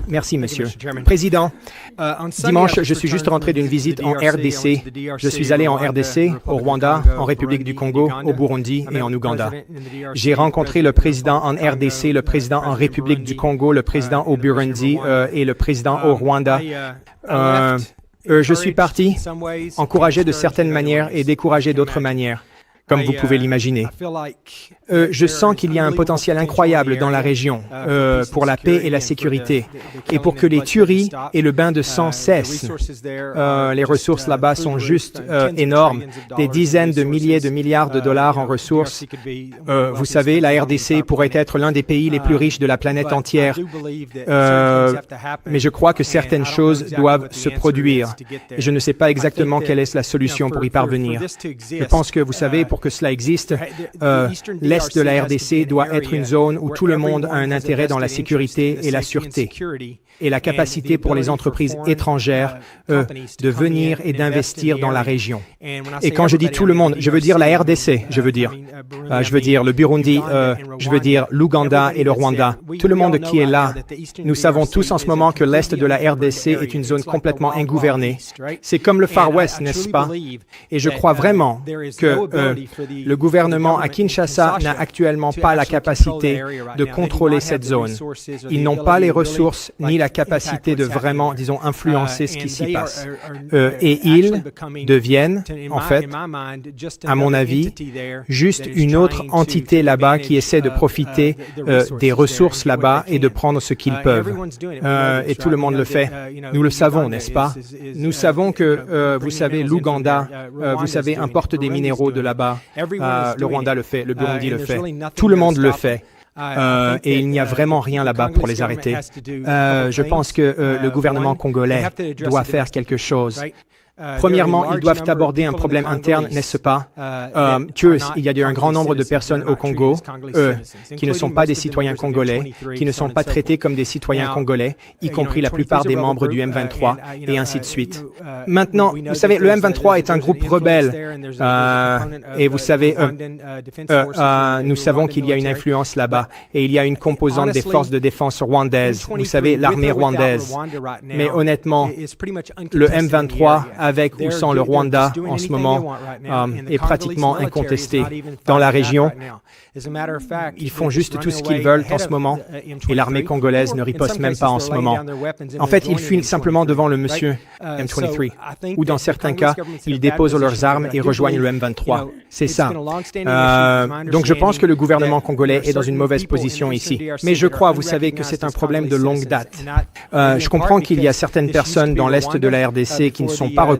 Merci, Monsieur. Président, dimanche, je suis juste rentré d'une visite en RDC. Je suis allé en RDC, au Rwanda, en République du Congo, au Burundi et en Ouganda. J'ai rencontré le président en RDC, le président en République du Congo, le président au Burundi et le président au Rwanda. Je suis parti, encouragé de certaines manières et découragé d'autres manières, comme vous pouvez l'imaginer. Je sens qu'il y a un potentiel incroyable dans la région pour la paix et la sécurité et pour que les tueries et le bain de sang cessent. Les ressources là-bas sont juste énormes, des dizaines de milliers de milliards de dollars en ressources. Vous savez, la RDC pourrait être l'un des pays les plus riches de la planète entière, mais je crois que certaines choses doivent se produire. Et je ne sais pas exactement quelle est la solution pour y parvenir. Je pense que, vous savez, pour que cela existe, l'Est de la RDC doit être une zone où tout le monde a un intérêt dans la sécurité et la sûreté, et la capacité pour les entreprises étrangères de venir et d'investir dans la région. Et quand je dis tout le monde, je veux dire la RDC, je veux dire le Burundi, je veux dire l'Ouganda et le Rwanda. Tout le monde qui est là. Nous savons tous en ce moment que l'Est de la RDC est une zone complètement ingouvernée. C'est comme le Far West, n'est-ce pas? Et je crois vraiment que le gouvernement à Kinshasa n'a actuellement pas la capacité de contrôler cette zone. Ils n'ont pas les ressources ni la capacité de vraiment, disons, influencer ce qui s'y passe. Et ils deviennent, en fait, à mon avis, juste une autre entité là-bas qui essaie de profiter des ressources là-bas et de prendre ce qu'ils peuvent. Et tout le monde le fait. Nous le savons, n'est-ce pas? Nous savons que, vous savez, l'Ouganda, vous savez, importe des minéraux de là-bas. Le Rwanda le fait, le Burundi le fait. Tout le monde le fait. Et il n'y a vraiment rien là-bas pour les arrêter. Je pense que le gouvernement congolais doit faire quelque chose. Premièrement, ils doivent aborder un problème interne, n'est-ce pas? Il y a un grand nombre de personnes au Congo, qui ne sont pas des citoyens congolais, qui ne sont pas traités comme des citoyens congolais, y compris la plupart des membres du M23, et ainsi de suite. Maintenant, vous savez, le M23 est un groupe rebelle, et vous savez, nous savons qu'il y a une influence là-bas, et il y a une composante des forces de défense rwandaises, vous savez, l'armée rwandaise. Mais honnêtement, le M23 avec ou sans le Rwanda en ce moment est pratiquement incontesté. Dans la région, ils font juste tout ce qu'ils veulent en ce moment et l'armée congolaise ne riposte même pas en ce moment. En fait, ils fuient simplement devant le monsieur M23 ou dans certains cas, ils déposent leurs armes et rejoignent le M23. C'est ça. Donc je pense que le gouvernement congolais est dans une mauvaise position ici. Mais je crois, vous savez, que c'est un problème de longue date. Je comprends qu'il y a certaines personnes dans l'Est de la RDC qui ne sont pas reconnus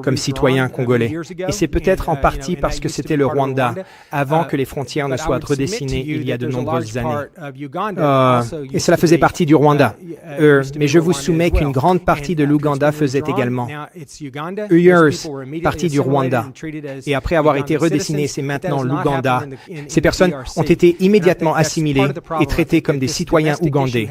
comme citoyens congolais. Et c'est peut-être en partie parce que c'était le Rwanda, avant que les frontières ne soient redessinées il y a de nombreuses années. Et cela faisait partie du Rwanda. Mais je vous soumets qu'une grande partie de l'Ouganda faisait également. Uyghurs, partie du Rwanda. Et après avoir été redessiné, c'est maintenant l'Ouganda. Ces personnes ont été immédiatement assimilées et traitées comme des citoyens ougandais.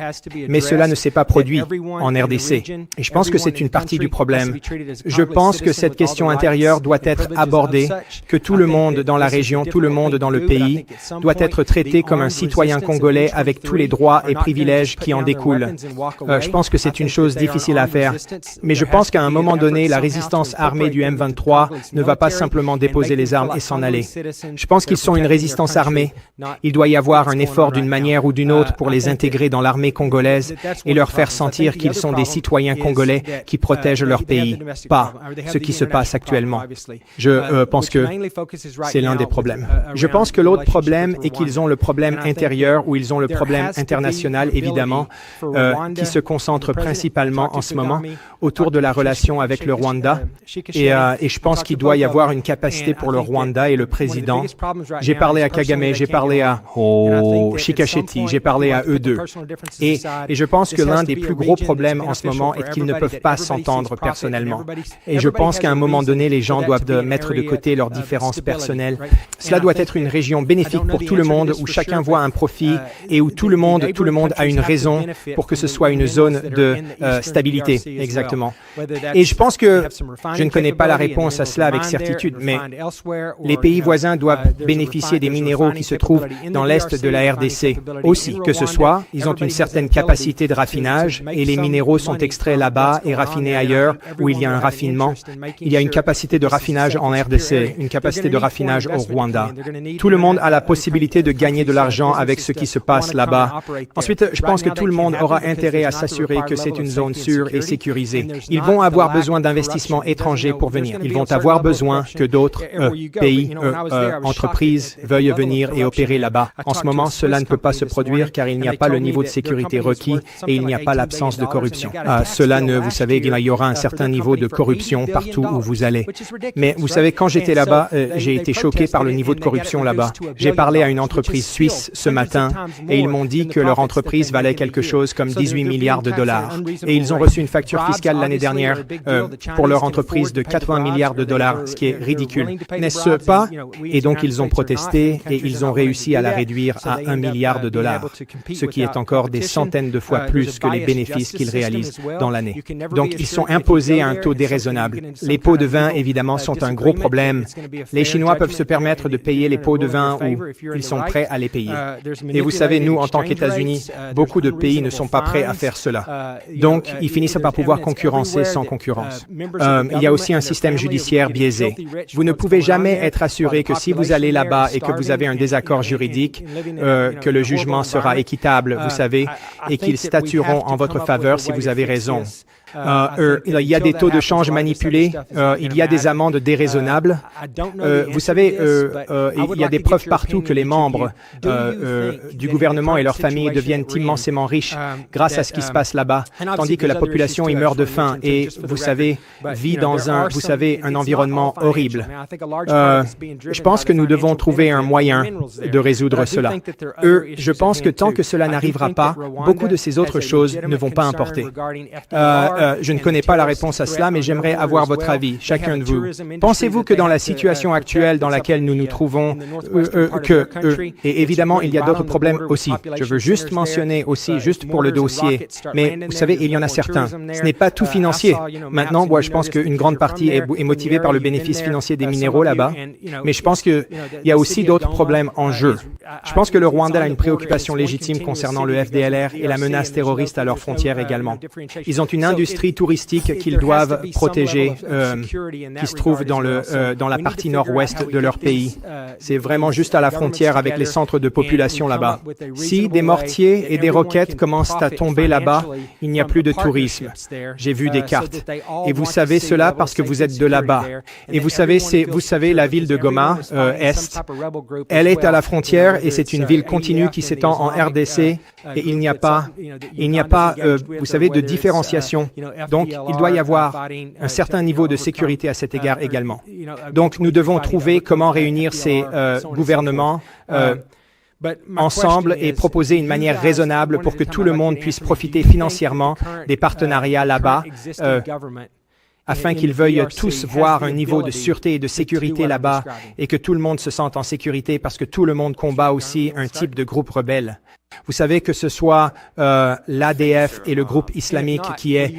Mais cela ne s'est pas produit en RDC. Et je pense que c'est une partie du problème. Je pense que cette question intérieure doit être abordée, que tout le monde dans la région, tout le monde dans le pays, doit être traité comme un citoyen congolais avec tous les droits et privilèges qui en découlent. Je pense que c'est une chose difficile à faire, mais je pense qu'à un moment donné, la résistance armée du M23 ne va pas simplement déposer les armes et s'en aller. Je pense qu'ils sont une résistance armée. Il doit y avoir un effort d'une manière ou d'une autre pour les intégrer dans l'armée congolaise et leur faire sentir qu'ils sont des citoyens congolais qui protègent leur pays, pas ce qui se passe actuellement. Je pense que c'est l'un des problèmes. Je pense que l'autre problème est qu'ils ont le problème intérieur ou ils ont le problème international, évidemment, qui se concentre principalement en ce moment autour de la relation avec le Rwanda. Et je pense qu'il doit y avoir une capacité pour le Rwanda et le président. J'ai parlé à Kagame, j'ai parlé à Chikasheti, j'ai parlé à eux deux. Et je pense que l'un des plus gros problèmes en ce moment est qu'ils ne peuvent pas s'entendre personnellement. Et je pense qu'à un moment donné, les gens doivent mettre de côté leurs différences personnelles. Cela doit être une région bénéfique pour tout le monde, où chacun voit un profit et où tout le monde a une raison pour que ce soit une zone de stabilité. Exactement. Et je pense que je ne connais pas la réponse à cela avec certitude, mais les pays voisins doivent bénéficier des minéraux qui se trouvent dans l'est de la RDC. Aussi, que ce soit, ils ont une certaine capacité de raffinage et les minéraux sont extraits là-bas et raffinés ailleurs où il y a un raffinement. Il y a une capacité de raffinage en RDC, une capacité de raffinage au Rwanda. Tout le monde a la possibilité de gagner de l'argent avec ce qui se passe là-bas. Ensuite, je pense que tout le monde aura intérêt à s'assurer que c'est une zone sûre et sécurisée. Ils vont avoir besoin d'investissements étrangers pour venir. Ils vont avoir besoin que d'autres pays, entreprises veuillent venir et opérer là-bas. En ce moment, cela ne peut pas se produire car il n'y a pas le niveau de sécurité requis et il n'y a pas l'absence de corruption. Vous savez, il y aura un certain niveau de corruption partout où vous allez. Mais vous savez, quand j'étais là-bas, j'ai été choqué par le niveau de corruption là-bas. J'ai parlé à une entreprise suisse ce matin et ils m'ont dit que leur entreprise valait quelque chose comme 18 milliards de dollars. Et ils ont reçu une facture fiscale l'année dernière pour leur entreprise de 80 milliards de dollars, ce qui est ridicule. N'est-ce pas? Et donc ils ont protesté et ils ont réussi à la réduire à 1 milliard de dollars, ce qui est encore des centaines de fois plus que les bénéfices qu'ils réalisent dans l'année. Donc ils sont imposés à un taux déraisonnable. Les pots de vin, évidemment, sont un gros problème. Les Chinois peuvent se permettre de payer les pots de vin où ils sont prêts à les payer. Et vous savez, nous, en tant qu'États-Unis, beaucoup de pays ne sont pas prêts à faire cela. Donc, ils finissent par pouvoir concurrencer sans concurrence. Il y a aussi un système judiciaire biaisé. Vous ne pouvez jamais être assuré que si vous allez là-bas et que vous avez un désaccord juridique, que le jugement sera équitable, vous savez, et qu'ils statueront en votre faveur si vous avez raison. Il y a des taux de change manipulés, il y a des amendes déraisonnables. Vous savez, il y a des preuves partout que les membres du gouvernement et leurs familles deviennent immensément riches grâce à ce qui se passe là-bas, tandis que la population y meurt de faim et, vous savez, vit dans un environnement horrible. Je pense que nous devons trouver un moyen de résoudre cela. Je pense que tant que cela n'arrivera pas, beaucoup de ces autres choses ne vont pas importer. Je ne connais pas la réponse à cela, mais j'aimerais avoir votre avis, chacun de vous. Pensez-vous que dans la situation actuelle dans laquelle nous nous trouvons, et évidemment, il y a d'autres problèmes aussi. Je veux juste mentionner aussi, juste pour le dossier, mais vous savez, il y en a certains. Ce n'est pas tout financier. Maintenant, moi, je pense qu'une grande partie est motivée par le bénéfice financier des minéraux là-bas, mais je pense qu'il y a aussi d'autres problèmes en jeu. Je pense que le Rwanda a une préoccupation légitime concernant le FDLR et la menace terroriste à leurs frontières également. Ils ont une industrie touristique qu'ils doivent protéger, qui se trouve dans la partie nord-ouest de leur pays. C'est vraiment juste à la frontière avec les centres de population là-bas. Si des mortiers et des roquettes commencent à tomber là-bas, il n'y a plus de tourisme. J'ai vu des cartes. Et vous savez cela parce que vous êtes de là-bas. Et vous savez, la ville de Goma, Est, elle est à la frontière et c'est une ville continue qui s'étend en RDC et il n'y a pas, vous savez, de différenciation. Donc, il doit y avoir un certain niveau de sécurité à cet égard également. Donc, nous devons trouver comment réunir ces gouvernements ensemble et proposer une manière raisonnable pour que tout le monde puisse profiter financièrement des partenariats là-bas, afin qu'ils veuillent tous voir un niveau de sûreté et de sécurité là-bas et que tout le monde se sente en sécurité parce que tout le monde combat aussi un type de groupe rebelle. Vous savez que ce soit l'ADF et le groupe islamique qui est,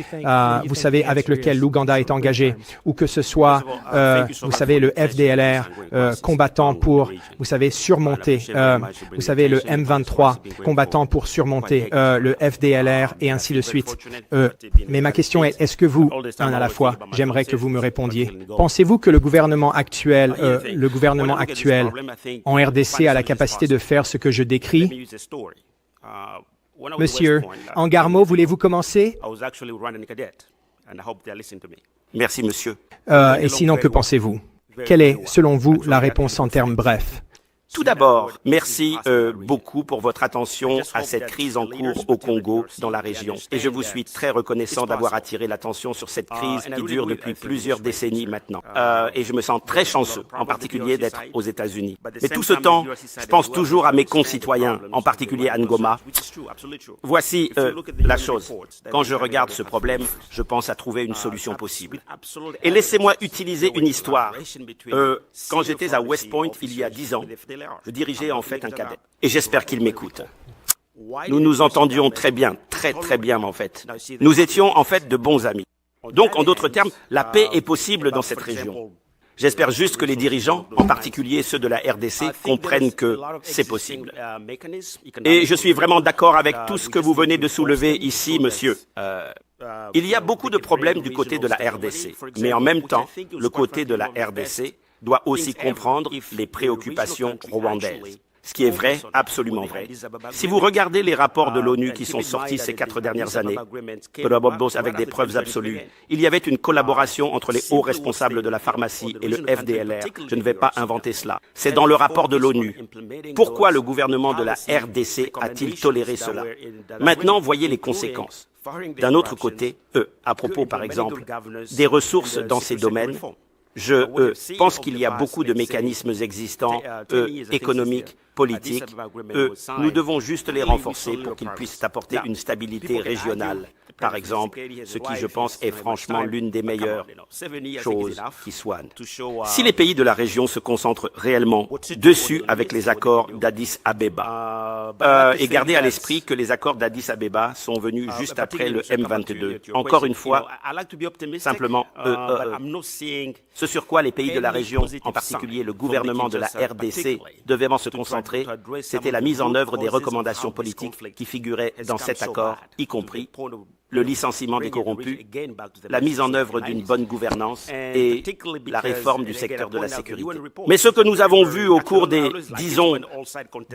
vous savez, avec lequel l'Ouganda est engagé, ou que ce soit, vous savez, le FDLR combattant pour, vous savez, surmonter, vous savez, le M23 combattant pour surmonter le FDLR et ainsi de suite. Mais ma question est que vous, un à la fois, j'aimerais que vous me répondiez. Pensez-vous que le gouvernement actuel en RDC a la capacité de faire ce que je décris? Monsieur, en Garmo, voulez-vous commencer? Merci, monsieur. Et sinon, que pensez-vous? Quelle est, selon vous, la réponse en termes brefs? Tout d'abord, merci beaucoup pour votre attention à cette crise en cours au Congo, dans la région. Et je vous suis très reconnaissant d'avoir attiré l'attention sur cette crise qui dure depuis plusieurs décennies maintenant. Et je me sens très chanceux, en particulier d'être aux États-Unis. Mais tout ce temps, je pense toujours à mes concitoyens, en particulier à Ngoma. Voici la chose. Quand je regarde ce problème, je pense à trouver une solution possible. Et laissez-moi utiliser une histoire. Quand j'étais à West Point il y a 10 ans, je dirigeais en fait un cadet. Et j'espère qu'il m'écoute. Nous nous entendions très bien en fait. Nous étions en fait de bons amis. Donc, en d'autres termes, la paix est possible dans cette région. J'espère juste que les dirigeants, en particulier ceux de la RDC, comprennent que c'est possible. Et je suis vraiment d'accord avec tout ce que vous venez de soulever ici, monsieur. Il y a beaucoup de problèmes du côté de la RDC, mais en même temps, le côté de la RDC doit aussi comprendre les préoccupations rwandaises. Ce qui est vrai, absolument vrai. Si vous regardez les rapports de l'ONU qui sont sortis ces 4 dernières années, avec des preuves absolues, il y avait une collaboration entre les hauts responsables de la pharmacie et le FDLR. Je ne vais pas inventer cela. C'est dans le rapport de l'ONU. Pourquoi le gouvernement de la RDC a-t-il toléré cela? Maintenant, voyez les conséquences. D'un autre côté, à propos, par exemple, des ressources dans ces domaines, je pense qu'il y a beaucoup de mécanismes existants, économiques, politiques. Nous devons juste les renforcer pour qu'ils puissent apporter une stabilité régionale. Par exemple, ce qui, je pense, est franchement l'une des meilleures choses qui soient. Si les pays de la région se concentrent réellement dessus avec les accords d'Addis Abeba, et gardez à l'esprit que les accords d'Addis Abeba sont venus juste après le M22. Encore une fois, simplement, ce sur quoi les pays de la région, en particulier le gouvernement de la RDC, devaient se concentrer, c'était la mise en œuvre des recommandations politiques qui figuraient dans cet accord, y compris le licenciement des corrompus, la mise en œuvre d'une bonne gouvernance et la réforme du secteur de la sécurité. Mais ce que nous avons vu au cours des, disons,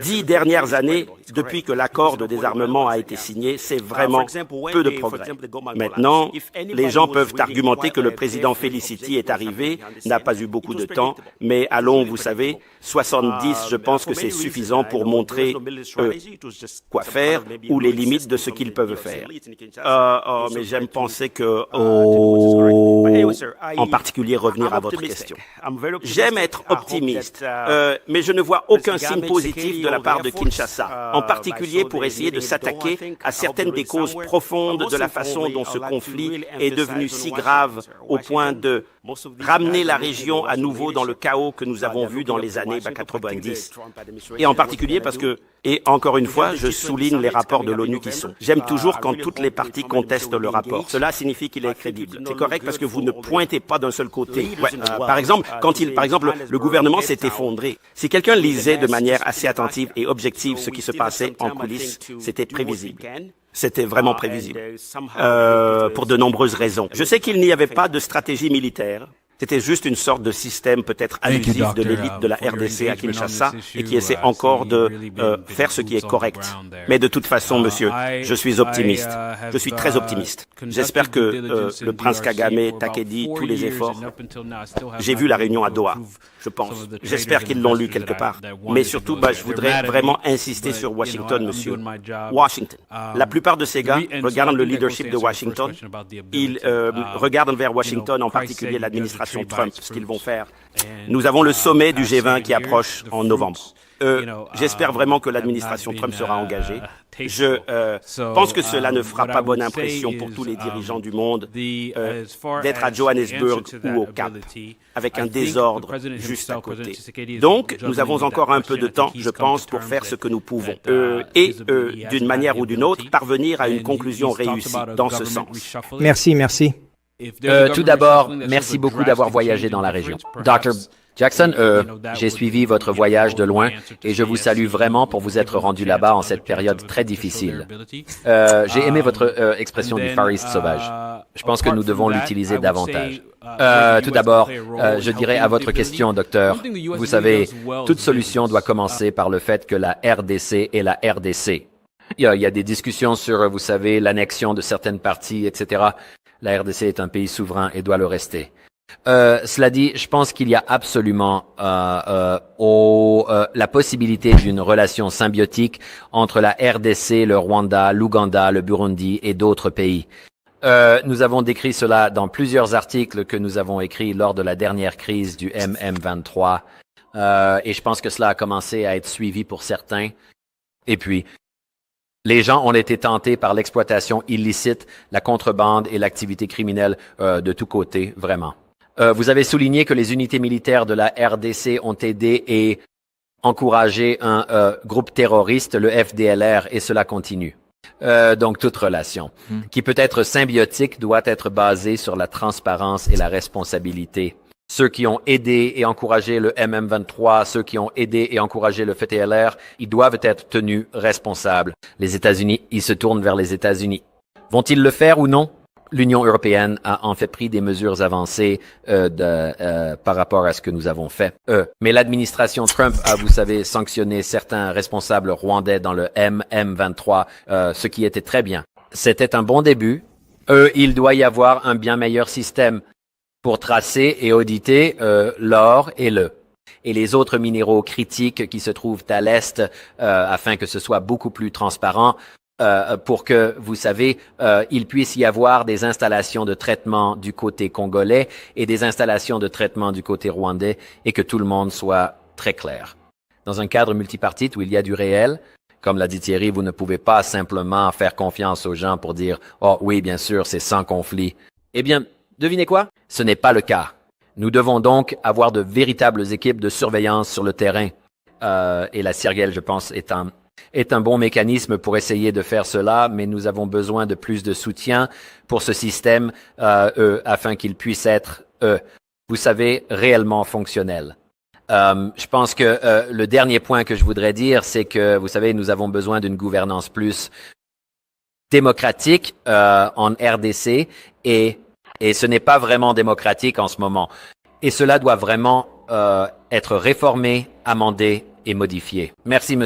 10 dernières années, depuis que l'accord de désarmement a été signé, c'est vraiment peu de progrès. Maintenant, les gens peuvent argumenter que le président Felicity est arrivé, n'a pas eu beaucoup de temps, mais allons, vous savez, 70, je pense que c'est suffisant pour montrer quoi faire ou les limites de ce qu'ils peuvent faire. Mais j'aime penser que, en particulier, revenir à votre question. J'aime être optimiste, mais je ne vois aucun signe positif de la part de Kinshasa, en particulier pour essayer de s'attaquer à certaines des causes profondes de la façon dont ce conflit est devenu si grave au point de ramener la région à nouveau dans le chaos que nous avons vu dans les années 90. Et en particulier parce que, et encore une fois, je souligne les rapports de l'ONU qui sont. J'aime toujours quand toutes les parties contestent le rapport. Cela signifie qu'il est crédible. C'est correct parce que vous ne pointez pas d'un seul côté. Par exemple, quand le gouvernement s'est effondré, si quelqu'un lisait de manière assez attentive et objective ce qui se passait en coulisses, c'était prévisible. C'était vraiment prévisible, pour de nombreuses raisons. Je sais qu'il n'y avait pas de stratégie militaire. C'était juste une sorte de système peut-être abusif de l'élite de la RDC à Kinshasa et qui essaie encore de faire ce qui est correct. Mais de toute façon, monsieur, je suis optimiste. Je suis très optimiste. J'espère que le prince Kagame, Takedi, tous les efforts. J'ai vu la réunion à Doha, je pense. J'espère qu'ils l'ont lu quelque part. Mais surtout, je voudrais vraiment insister sur Washington, monsieur. Washington. La plupart de ces gars regardent le leadership de Washington. Ils regardent vers Washington, en particulier l'administration Trump, ce qu'ils vont faire. Nous avons le sommet du G20 qui approche en novembre. J'espère vraiment que l'administration Trump sera engagée. Je pense que cela ne fera pas bonne impression pour tous les dirigeants du monde d'être à Johannesburg ou au Cap, avec un désordre juste à côté. Donc, nous avons encore un peu de temps, je pense, pour faire ce que nous pouvons. Et, d'une manière ou d'une autre, parvenir à une conclusion réussie dans ce sens. Merci. Tout d'abord, merci beaucoup d'avoir voyagé dans la région. Dr. Jackson, j'ai suivi votre voyage de loin et je vous salue vraiment pour vous être rendu là-bas en cette période très difficile. J'ai aimé votre expression du Far East sauvage. Je pense que nous devons l'utiliser davantage. Tout d'abord, je dirais à votre question, docteur, vous savez, toute solution doit commencer par le fait que la RDC est la RDC. Il y a des discussions sur, vous savez, l'annexion de certaines parties, etc. La RDC est un pays souverain et doit le rester. Cela dit, je pense qu'il y a absolument la possibilité d'une relation symbiotique entre la RDC, le Rwanda, l'Ouganda, le Burundi et d'autres pays. Nous avons décrit cela dans plusieurs articles que nous avons écrits lors de la dernière crise du MM23. Et je pense que cela a commencé à être suivi pour certains. Et puis, les gens ont été tentés par l'exploitation illicite, la contrebande et l'activité criminelle de tous côtés, vraiment. Vous avez souligné que les unités militaires de la RDC ont aidé et encouragé un groupe terroriste, le FDLR, et cela continue. Donc, toute relation, qui peut être symbiotique, doit être basée sur la transparence et la responsabilité. Ceux qui ont aidé et encouragé le MM23, ceux qui ont aidé et encouragé le FDLR, ils doivent être tenus responsables. Les États-Unis, ils se tournent vers les États-Unis. Vont-ils le faire ou non? L'Union européenne a en fait pris des mesures avancées par rapport à ce que nous avons fait. Mais l'administration Trump a, vous savez, sanctionné certains responsables rwandais dans le MM23, ce qui était très bien. C'était un bon début. Il doit y avoir un bien meilleur système pour tracer et auditer l'or et les autres minéraux critiques qui se trouvent à l'Est afin que ce soit beaucoup plus transparent. Pour que, vous savez, il puisse y avoir des installations de traitement du côté congolais et des installations de traitement du côté rwandais et que tout le monde soit très clair. Dans un cadre multipartite où il y a du réel, comme l'a dit Thierry, vous ne pouvez pas simplement faire confiance aux gens pour dire « Oh oui, bien sûr, c'est sans conflit ». Eh bien, devinez quoi? Ce n'est pas le cas. Nous devons donc avoir de véritables équipes de surveillance sur le terrain. Et la CIRGEL, je pense, est un bon mécanisme pour essayer de faire cela, mais nous avons besoin de plus de soutien pour ce système afin qu'il puisse être, vous savez, réellement fonctionnel. Je pense que le dernier point que je voudrais dire, c'est que, vous savez, nous avons besoin d'une gouvernance plus démocratique en RDC et ce n'est pas vraiment démocratique en ce moment. Et cela doit vraiment être réformé, amendé et modifié. Merci, monsieur.